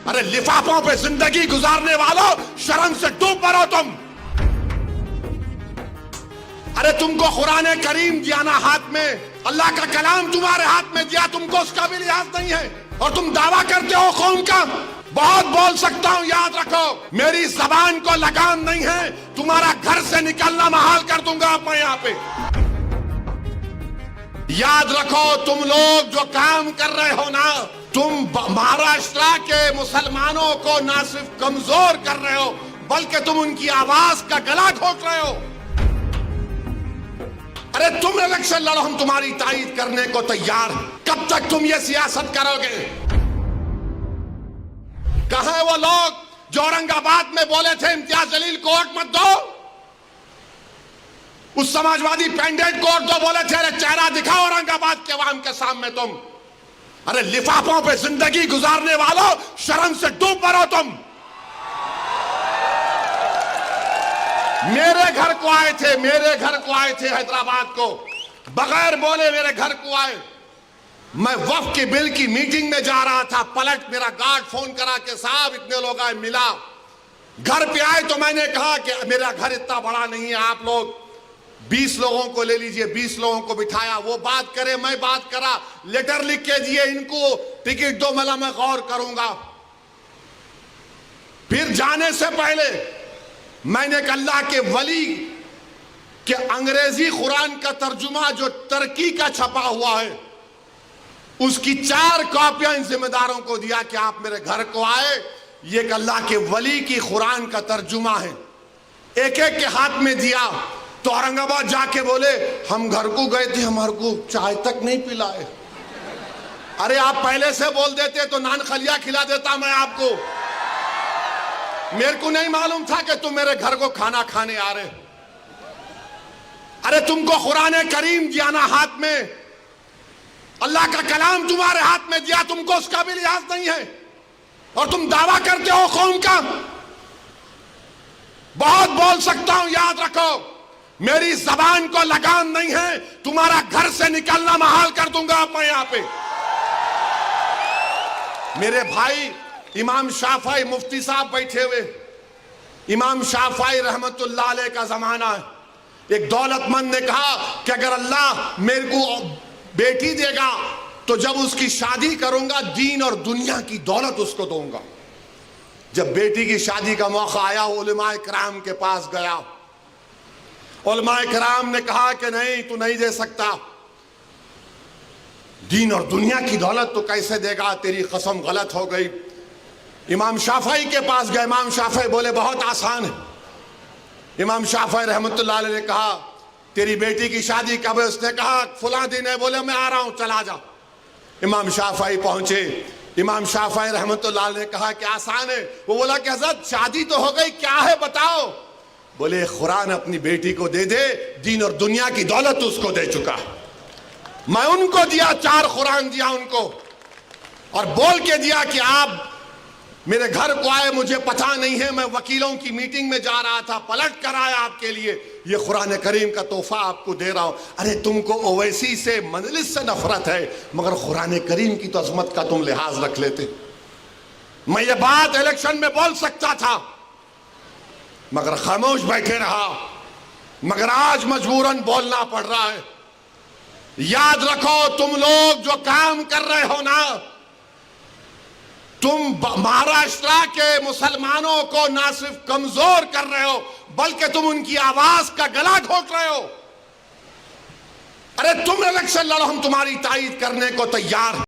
ارے لفافوں پہ زندگی گزارنے والوں، شرم سے ڈوب مرو تم۔ ارے تم کو قرآن کریم دیا نا ہاتھ میں، اللہ کا کلام تمہارے ہاتھ میں دیا، تم کو اس کا بھی لحاظ نہیں ہے، اور تم دعویٰ کرتے ہو قوم کا۔ بہت بول سکتا ہوں، یاد رکھو میری زبان کو لگام نہیں ہے، تمہارا گھر سے نکلنا محال کر دوں گا میں یہاں پہ۔ یاد رکھو تم لوگ جو کام کر رہے ہو نا، تم مہاراشٹر کے مسلمانوں کو نہ صرف کمزور کر رہے ہو بلکہ تم ان کی آواز کا گلا گھونٹ رہے ہو۔ ارے تم الیکشن لڑو، ہم تمہاری تائید کرنے کو تیار ہیں، کب تک تم یہ سیاست کرو گے؟ کہاں وہ لوگ جو اورنگ آباد میں بولے تھے امتیاز جلیل کو ووٹ مت دو؟ اس سماجوادی پینڈیٹ کو ووٹ دو بولے تھے، ارے چہرہ دکھاؤ اورنگ آباد کے عوام کے سامنے تم۔ ارے لفافوں پہ زندگی گزارنے والوں، شرم سے ڈوب مرو تم۔ میرے گھر کو آئے تھے حیدرآباد کو، بغیر بولے میرے گھر کو آئے۔ میں وقف کے بل کی میٹنگ میں جا رہا تھا، پلٹ میرا گارڈ فون کرا کہ صاحب اتنے لوگ آئے، ملا۔ گھر پہ آئے تو میں نے کہا کہ میرا گھر اتنا بڑا نہیں ہے، آپ لوگ 20 لوگوں کو لے لیجئے، 20 لوگوں کو بٹھایا، وہ بات کرے میں بات کرا، لیٹر لکھ کے دیے ان کو، ٹکٹ دو، ملا میں غور کروں گا۔ پھر جانے سے پہلے میں نے ایک اللہ کے ولی کہ انگریزی قرآن کا ترجمہ جو ترکی کا چھپا ہوا ہے، اس کی 4 کاپیاں ان ذمہ داروں کو دیا کہ آپ میرے گھر کو آئے، یہ ایک اللہ کے ولی کی قرآن کا ترجمہ ہے۔ ایک ایک کے ہاتھ میں دیا تو اورنگ آباد جا کے بولے ہم گھر کو گئے تھے، ہمارے کو چائے تک نہیں پلائے۔ ارے آپ پہلے سے بول دیتے تو نان خلیہ کھلا دیتا میں آپ کو، میرے کو نہیں معلوم تھا کہ تم میرے گھر کو کھانا کھانے آ رہے۔ ارے تم کو قرآن کریم دیا نا ہاتھ میں، اللہ کا کلام تمہارے ہاتھ میں دیا، تم کو اس کا بھی لحاظ نہیں ہے، اور تم دعویٰ کرتے ہو قوم کا۔ بہت بول سکتا ہوں، یاد رکھو میری زبان کو لگام نہیں ہے، تمہارا گھر سے نکلنا محال کر دوں گا میں یہاں پہ۔ میرے بھائی امام شافعی مفتی صاحب بیٹھے ہوئے، امام شافعی رحمت اللہ علیہ کا زمانہ ہے۔ ایک دولت مند نے کہا کہ اگر اللہ میرے کو بیٹی دے گا تو جب اس کی شادی کروں گا دین اور دنیا کی دولت اس کو دوں گا۔ جب بیٹی کی شادی کا موقع آیا علماء کرام کے پاس گیا، علماء کرام نے کہا کہ نہیں تو نہیں دے سکتا، دین اور دنیا کی دولت تو کیسے دے گا، تیری قسم غلط ہو گئی۔ امام شافعی کے پاس گئے، امام شافعی بولے بہت آسان ہے۔ امام شافعی رحمت اللہ علیہ نے کہا تیری بیٹی کی شادی کب ہے؟ اس نے کہا فلاں دن ہے۔ بولے میں آ رہا ہوں، چلا جا۔ امام شافعی پہنچے، امام شافعی رحمت اللہ علیہ نے کہا کہ آسان ہے۔ وہ بولا کہ حضرت شادی تو ہو گئی، کیا ہے بتاؤ؟ بولے قرآن اپنی بیٹی کو دے دے، دین اور دنیا کی دولت اس کو دے چکا، میں ان کو دیا، 4 قرآن دیا ان کو، اور بول کے دیا کہ آپ میرے گھر کو آئے، مجھے پتہ نہیں ہے، میں وکیلوں کی میٹنگ میں جا رہا تھا، پلٹ کر آیا آپ کے لیے، یہ قرآن کریم کا تحفہ آپ کو دے رہا ہوں۔ ارے تم کو اویسی سے مجلس سے نفرت ہے، مگر قرآن کریم کی تو عظمت کا تم لحاظ رکھ لیتے۔ میں یہ بات الیکشن میں بول سکتا تھا مگر خاموش بیٹھے رہا، مگر آج مجبوراً بولنا پڑ رہا ہے۔ یاد رکھو تم لوگ جو کام کر رہے ہو نا، تم مہاراشٹر کے مسلمانوں کو نہ صرف کمزور کر رہے ہو بلکہ تم ان کی آواز کا گلا گھونٹ رہے ہو۔ ارے تم الیکشن لڑو، ہم تمہاری تائید کرنے کو تیار ہیں۔